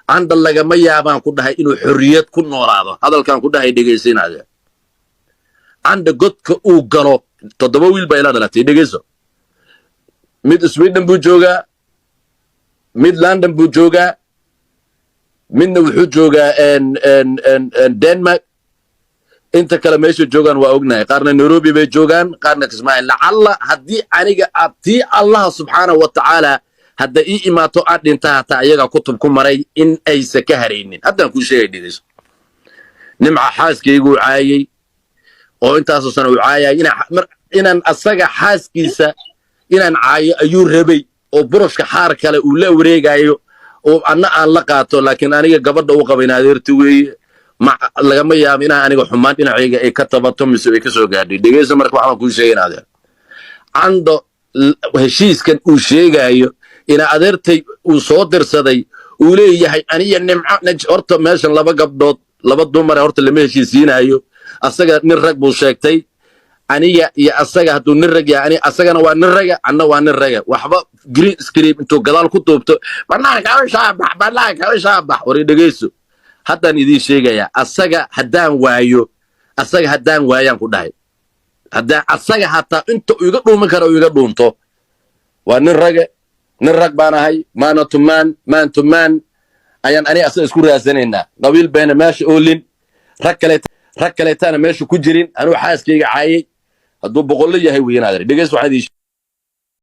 عند الله ما يابان كده إنه حرية كل نوراده هذا كان كده يدقيسين هذا عند قد كأو قرو تدبويل بيلاد لا تدقيسه ميد سويدن بوجوجا ميد لندن بوجوجا من وحوجوجا ان دنمارك انت كلاميش جوجان واوغناي قارنا نيروبي بي جوجان قارنا كسماعيل لعل هدي انيغا ابتي الله سبحانه وتعالى هدا اي اماتو ادنتا تا ايغا كتب كمري ان اي سكهرينين هدا كو شيغي ديس نمع حاسكيغو عايي oo intaas sano uu caayay inaan asaga xaaskiisa inaan caayo ayuu rabay oo burushka xaar kale uu la wareegayo oo anna aan la qaato laakiin aniga gabadha uu qabay naadeerti weeye ma laga ma yaab inaan aniga xumaan dhinacayga ay ka tabato mise ay ka soo gaadhay dhageyso marka waxaan ku sheegaynaa ando heshiiskan uu sheegayo ina adeertay uu soo dirsaday uu leeyahay aniga nimco horta meeshan laba gabdhood laba dumar horta lama heshiisiinayo asaga nin rag buu sheegtay aniga iyo asaga haduu nin rag yahay asagana waa nin raga anna waa nin raga waxba green screen intuu gadaal ku duubto banaanka u shaabax wari dhageyso haddaan idin sheegaya asaga haddaan waayaan ku dhahay haddaan asaga hataa inta iga dhuuman karo iga dhuunto waa nin rag baan ahay man to man ayaan asaga isku raasanaynaa qabiil bayna meesha oolin rag kale taana meesha ku jirin anuu xaaskayga caayay hadduu boqollo yahay weeyaan dhageyso waxaan idin